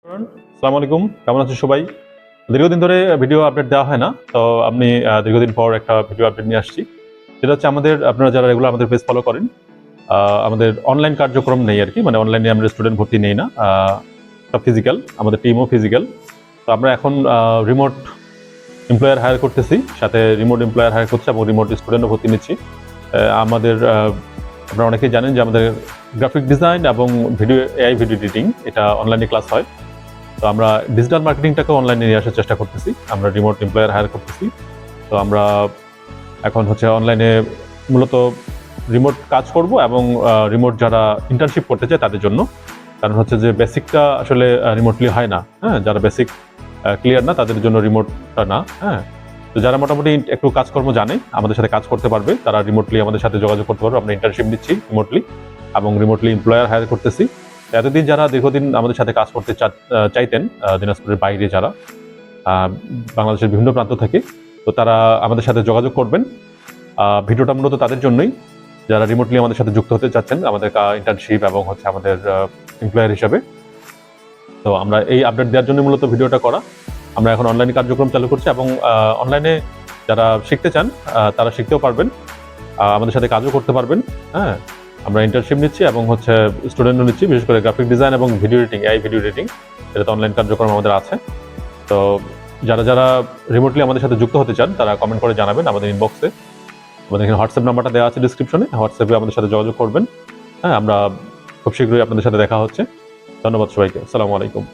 আসসালামু আলাইকুম, কেমন আছেন সবাই? দীর্ঘদিন ধরে ভিডিও আপডেট দেওয়া হয় না, তো আমি দীর্ঘদিন পর একটা ভিডিও আপডেট নিয়ে আসছি। সেটা হচ্ছে আপনারা যারা রেগুলার আমাদের পেজ ফলো করেন, আমাদের অনলাইন কার্যক্রম নেই আর কি, মানে অনলাইনে আমরা স্টুডেন্ট ভর্তি নেই না, সব ফিজিক্যাল, আমাদের টিমও ফিজিক্যাল। তো আমরা এখন রিমোট এমপ্লয়ার হায়ার করতেছি, সাথে রিমোট এমপ্লয়ার হায়ার করছি এবং রিমোট স্টুডেন্টও ভর্তি নিচ্ছি। আমাদের আপনারা অনেকেই জানেন যে আমাদের গ্রাফিক ডিজাইন এবং এআই ভিডিও এডিটিং এটা অনলাইনে ক্লাস হয়। তো আমরা ডিজিটাল মার্কেটিংটাকে অনলাইনে নিয়ে আসার চেষ্টা করতেছি, আমরা রিমোট এমপ্লয়ার হায়ার করতেছি। তো আমরা এখন হচ্ছে অনলাইনে মূলত রিমোট কাজ করব এবং রিমোট যারা ইন্টার্নশিপ করতে চায় তাদের জন্য। কারণ হচ্ছে যে বেসিকটা আসলে রিমোটলি হয় না, হ্যাঁ, যারা বেসিক ক্লিয়ার না তাদের জন্য রিমোটটা না, হ্যাঁ। তো যারা মোটামুটি একটু কাজকর্ম জানে, আমাদের সাথে কাজ করতে পারবে, তারা রিমোটলি আমাদের সাথে যোগাযোগ করতে পারবে। আমরা ইন্টার্নশিপ নিচ্ছি রিমোটলি এবং রিমোটলি এমপ্লয়ার হায়ার করতেছি। এতদিন যারা দীর্ঘদিন আমাদের সাথে কাজ করতে চাইতেন, দিনাজপুরের বাইরে যারা, বাংলাদেশের বিভিন্ন প্রান্ত থেকে, তো তারা আমাদের সাথে যোগাযোগ করবেন। ভিডিওটা মূলত তাদের জন্যই যারা রিমোটলি আমাদের সাথে যুক্ত হতে চাচ্ছেন, আমাদের ইন্টার্নশিপ এবং হচ্ছে আমাদের এমপ্লয়ার হিসাবে। তো আমরা এই আপডেট দেওয়ার জন্য মূলত ভিডিওটা করা। আমরা এখন অনলাইন কার্যক্রম চালু করছি এবং অনলাইনে যারা শিখতে চান তারা শিখতেও পারবেন, আমাদের সাথে কাজও করতে পারবেন, হ্যাঁ। আমরা ইন্টার্নশিপ নিচ্ছি এবং হচ্ছে স্টুডেন্টও নিচ্ছি, বিশেষ করে গ্রাফিক ডিজাইন এবং video editing, AI video editing, এটা তো অনলাইন কার্যক্রম আমাদের আছে। তো যারা রিমোটলি আমাদের সাথে যুক্ত হতে চান তারা কমেন্ট করে জানাবেন আমাদের ইনবক্সে। আমাদের এখানে হোয়াটসঅ্যাপ নাম্বারটা দেওয়া আছে ডিসক্রিপশনে, হোয়াটসঅ্যাপে আমাদের সাথে যোগাযোগ করবেন। হ্যাঁ, আমরা খুব শীঘ্রই আপনাদের সাথে দেখা হচ্ছে। ধন্যবাদ সবাইকে, আসসালামু আলাইকুম।